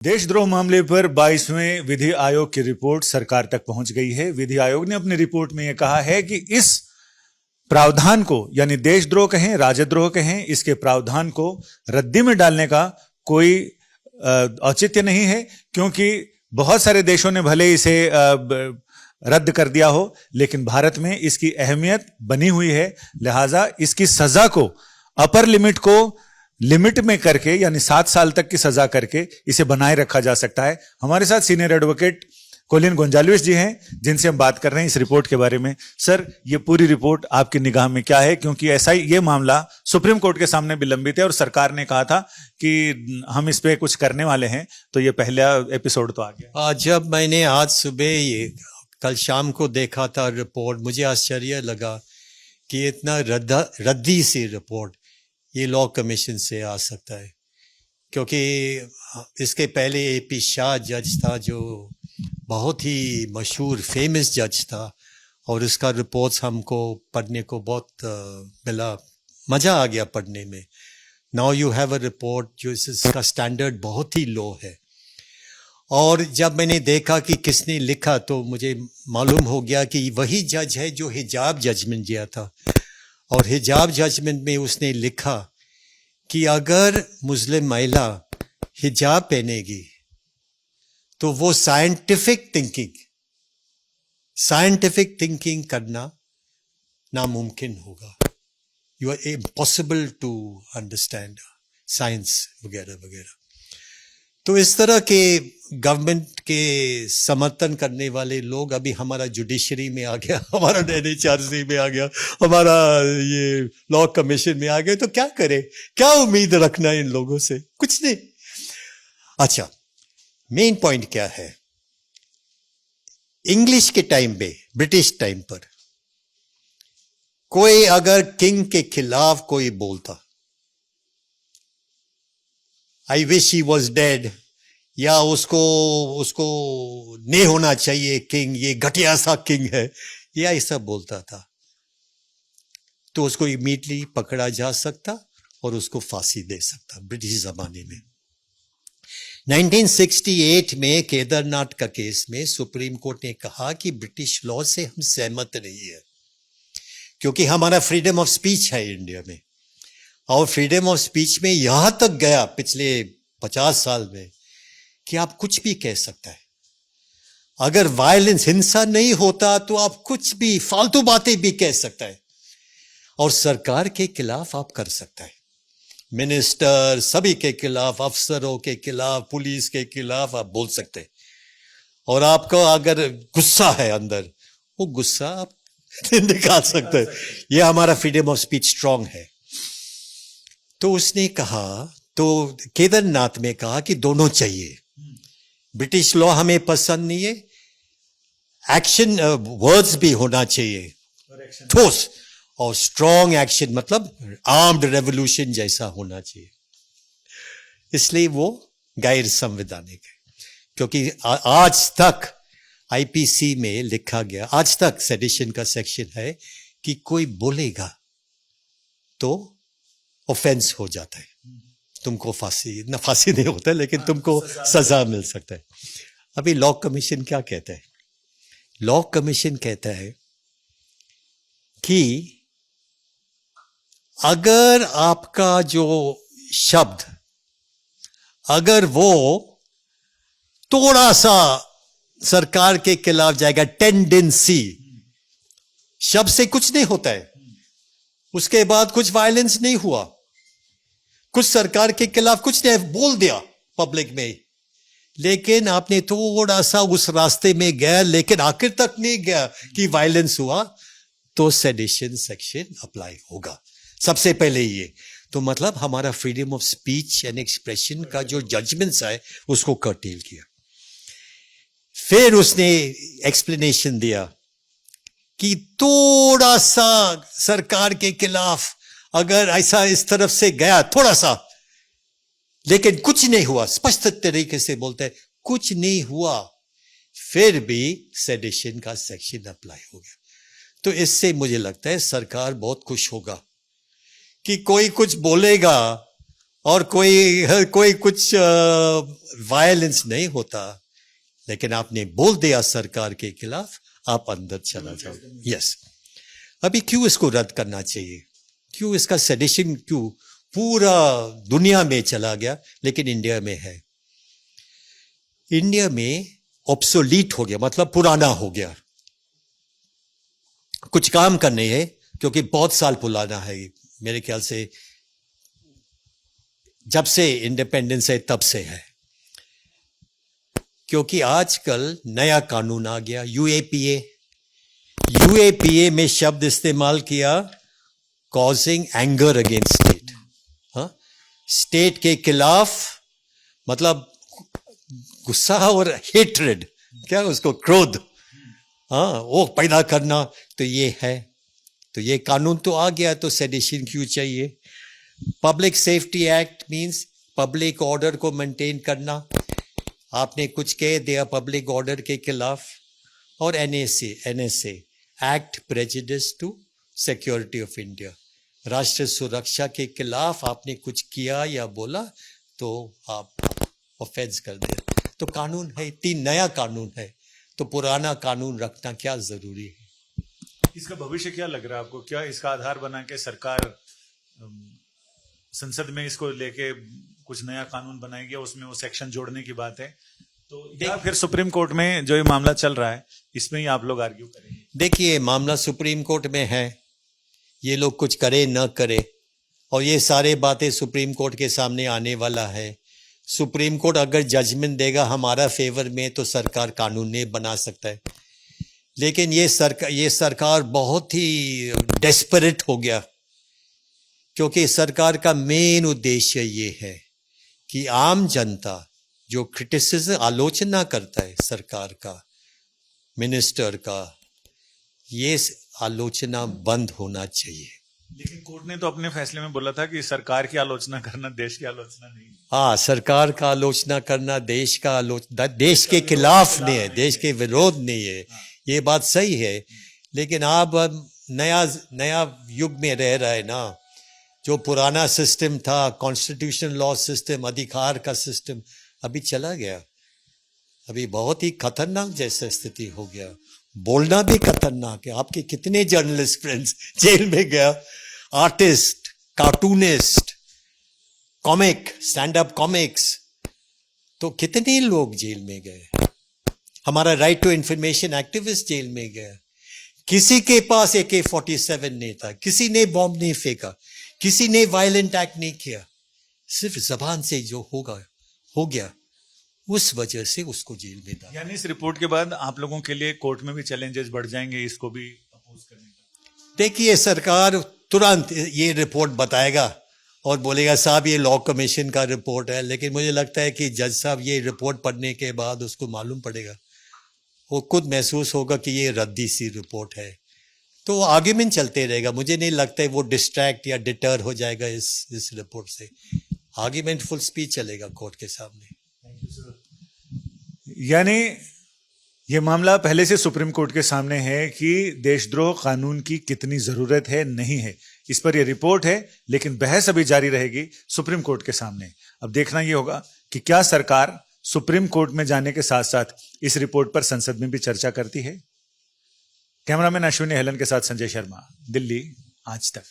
देशद्रोह मामले पर 22वें विधि आयोग की रिपोर्ट सरकार तक पहुंच गई है। विधि आयोग ने अपनी रिपोर्ट में यह कहा है कि इस प्रावधान को, यानी देशद्रोह कहें, राजद्रोह कहें, इसके प्रावधान को रद्दी में डालने का कोई औचित्य नहीं है, क्योंकि बहुत सारे देशों ने भले इसे रद्द कर दिया हो, लेकिन भारत में इसकी अहमियत बनी हुई है। लिहाजा इसकी सजा को, अपर लिमिट को लिमिट में करके, यानी 7 साल तक की सजा करके इसे बनाए रखा जा सकता है। हमारे साथ सीनियर एडवोकेट कोलिन गोंजाल्विस जी हैं, जिनसे हम बात कर रहे हैं इस रिपोर्ट के बारे में। सर, ये पूरी रिपोर्ट आपकी निगाह में क्या है? क्योंकि ऐसा ही ये मामला सुप्रीम कोर्ट के सामने भी लंबित है और सरकार ने कहा था कि हम इस पे कुछ करने वाले हैं, तो ये पहला एपिसोड तो आ गया। जब मैंने आज सुबह ये कल शाम को देखा था रिपोर्ट, मुझे आश्चर्य लगा कि इतना रद्दी सी रिपोर्ट ये लॉ कमीशन से आ सकता है, क्योंकि इसके पहले एपी शाह जज था, जो बहुत ही मशहूर फेमस जज था, और उसका रिपोर्ट्स हमको पढ़ने को बहुत मिला, मज़ा आ गया पढ़ने में। Now you have a report जो इसका स्टैंडर्ड बहुत ही लो है। और जब मैंने देखा कि किसने लिखा, तो मुझे मालूम हो गया कि वही जज है जो हिजाब जजमेंट दिया था। और हिजाब जजमेंट में उसने लिखा कि अगर मुस्लिम महिला हिजाब पहनेगी तो वो साइंटिफिक थिंकिंग करना नामुमकिन होगा। You are impossible to understand science वगैरह वगैरह। तो इस तरह के गवर्नमेंट के समर्थन करने वाले लोग अभी हमारा जुडिशरी में आ गया, हमारा NHRC में आ गया, हमारा ये लॉ कमीशन में आ गए, तो क्या करें? क्या उम्मीद रखना इन लोगों से? कुछ नहीं। अच्छा, मेन पॉइंट क्या है? इंग्लिश के टाइम पे, ब्रिटिश टाइम पर, कोई अगर किंग के खिलाफ कोई बोलता, I wish he was dead, या उसको नहीं होना चाहिए किंग, ये घटिया सा किंग है, या ऐसा बोलता था, तो उसको इमीडिएटली पकड़ा जा सकता और उसको फांसी दे सकता ब्रिटिश जमाने में। 1968 में केदारनाथ का केस में सुप्रीम कोर्ट ने कहा कि ब्रिटिश लॉ से हम सहमत नहीं है, क्योंकि हमारा फ्रीडम ऑफ स्पीच है इंडिया में, और फ्रीडम ऑफ स्पीच में यहां तक गया पिछले 50 साल में कि आप कुछ भी कह सकता है। अगर वायलेंस, हिंसा नहीं होता, तो आप कुछ भी फालतू बातें भी कह सकता है, और सरकार के खिलाफ आप कर सकता है। मिनिस्टर, सभी के खिलाफ, अफसरों के खिलाफ, पुलिस के खिलाफ आप बोल सकते हैं। और आपको अगर गुस्सा है अंदर, वो गुस्सा आप निकाल सकते हैं। ये हमारा फ्रीडम ऑफ स्पीच स्ट्रांग है। तो उसने कहा, तो केदारनाथ में कहा कि दोनों चाहिए। ब्रिटिश लॉ हमें पसंद नहीं है, एक्शन वर्ड्स भी होना चाहिए, ठोस और स्ट्रॉन्ग एक्शन, मतलब आर्म्ड रेवोल्यूशन जैसा होना चाहिए। इसलिए वो गैर संवैधानिक है, क्योंकि आज तक आईपीसी में लिखा गया, आज तक सेडिशन का सेक्शन है कि कोई बोलेगा तो ऑफेंस हो जाता है, तुमको फांसी नहीं होता, लेकिन तुमको सजा मिल सकता है। अभी लॉ कमीशन क्या कहता है? लॉ कमीशन कहता है कि अगर आपका जो शब्द, अगर वो थोड़ा सा सरकार के खिलाफ जाएगा, टेंडेंसी, शब्द से कुछ नहीं होता है, उसके बाद कुछ वायलेंस नहीं हुआ, कुछ सरकार के खिलाफ कुछ नहीं बोल दिया पब्लिक में, लेकिन आपने थोड़ा सा उस रास्ते में गया, लेकिन आखिर तक नहीं गया कि वायलेंस हुआ, तो सेडिशन सेक्शन अप्लाई होगा। सबसे पहले ये तो मतलब हमारा freedom of speech and expression का जो जजमेंट्स है उसको कर्टेल किया। फिर उसने एक्सप्लेनेशन दिया कि थोड़ा सा सरकार के खिलाफ अगर ऐसा इस तरफ से गया थोड़ा सा, लेकिन कुछ नहीं हुआ, स्पष्ट तरीके से बोलते हैं कुछ नहीं हुआ, फिर भी सेडिशन का सेक्शन अप्लाई हो गया। तो इससे मुझे लगता है सरकार बहुत खुश होगा कि कोई कुछ बोलेगा और कोई कुछ वायलेंस नहीं होता, लेकिन आपने बोल दिया सरकार के खिलाफ, आप अंदर चला जाओ। यस, अभी क्यों इसको रद्द करना चाहिए? क्यों इसका सेडिशन क्यों पूरा दुनिया में चला गया लेकिन इंडिया में है? इंडिया में ऑब्सोलीट हो गया, मतलब पुराना हो गया, कुछ काम करने है, क्योंकि बहुत साल पुराना है, मेरे ख्याल से जब से इंडिपेंडेंस है तब से है। क्योंकि आजकल नया कानून आ गया, यूएपीए में शब्द इस्तेमाल किया, कॉजिंग एंगर अगेंस्ट स्टेट। हाँ, स्टेट के खिलाफ, मतलब गुस्सा और हेट्रेड, क्या उसको, क्रोध, हाँ, वो पैदा करना। तो ये है, तो ये कानून तो आ गया, तो सेडिशन क्यों चाहिए? Public safety act means public order को मेंटेन करना। आपने कुछ कह दिया पब्लिक ऑर्डर के खिलाफ, और NSA act prejudice to security of India, राष्ट्र सुरक्षा के खिलाफ आपने कुछ किया या बोला तो आप ऑफेंस कर दे। तो कानून है, 3 नया कानून है, तो पुराना कानून रखना क्या जरूरी है? इसका भविष्य क्या लग रहा है आपको? क्या इसका आधार बना के सरकार संसद में इसको लेके कुछ नया कानून बनाएगी, उसमें वो सेक्शन जोड़ने की बात है, तो या फिर सुप्रीम कोर्ट में जो ये मामला चल रहा है इसमें ही आप लोग आर्ग्यू करेंगे? देखिए, मामला सुप्रीम कोर्ट में है, ये लोग कुछ करे न करे, और ये सारे बातें सुप्रीम कोर्ट के सामने आने वाला है। सुप्रीम कोर्ट अगर जजमेंट देगा हमारा फेवर में, तो सरकार कानून नहीं बना सकता है। लेकिन ये सरकार बहुत ही डेस्परेट हो गया, क्योंकि सरकार का मेन उद्देश्य ये है कि आम जनता जो क्रिटिसिज्म, आलोचना करता है सरकार का, मिनिस्टर का, ये आलोचना बंद होना चाहिए। लेकिन कोर्ट ने तो अपने फैसले में बोला था कि सरकार की आलोचना करना देश की आलोचना नहीं। हाँ, सरकार का आलोचना करना देश देश के खिलाफ नहीं है, देश के विरोध नहीं है, ये बात सही है। लेकिन आप नया युग में रह रहे हैं ना, जो पुराना सिस्टम था, कॉन्स्टिट्यूशन लॉ सिस्टम, अधिकार का सिस्टम, अभी चला गया। अभी बहुत ही खतरनाक जैसा स्थिति हो गया, बोलना भी खतरनाक है। आपके कितने जर्नलिस्ट फ्रेंड्स जेल में गया, artist, cartoonist, comic, stand up comics, तो कितने लोग जेल में गए। हमारा राइट टू इंफॉर्मेशन एक्टिविस्ट जेल में गया। किसी के पास AK-47 नहीं था, किसी ने बॉम्ब नहीं फेंका, किसी ने वायलेंट एक्ट नहीं किया, सिर्फ जबान से जो हो गया, उस वजह से उसको जेल में डाला। यानी इस रिपोर्ट के बाद आप लोगों के लिए कोर्ट में भी चैलेंजेस बढ़ जाएंगे इसको भी अपोज करने का? देखिए, सरकार तुरंत ये रिपोर्ट बताएगा और बोलेगा साहब ये लॉ कमीशन का रिपोर्ट है, लेकिन मुझे लगता है कि जज साहब ये रिपोर्ट पढ़ने के बाद उसको मालूम पड़ेगा, वो खुद महसूस होगा कि ये रद्दी सी रिपोर्ट है, तो आर्ग्यूमेंट चलते रहेगा। मुझे नहीं लगता है वो डिस्ट्रैक्ट या डिटर हो जाएगा इस रिपोर्ट से। आर्ग्यूमेंट फुल स्पीड चलेगा कोर्ट के सामने। यानी ये मामला पहले से सुप्रीम कोर्ट के सामने है कि देशद्रोह कानून की कितनी जरूरत है, नहीं है, इस पर यह रिपोर्ट है, लेकिन बहस अभी जारी रहेगी सुप्रीम कोर्ट के सामने। अब देखना यह होगा कि क्या सरकार सुप्रीम कोर्ट में जाने के साथ साथ इस रिपोर्ट पर संसद में भी चर्चा करती है। कैमरामैन अश्विनी हेलन के साथ संजय शर्मा, दिल्ली आज तक।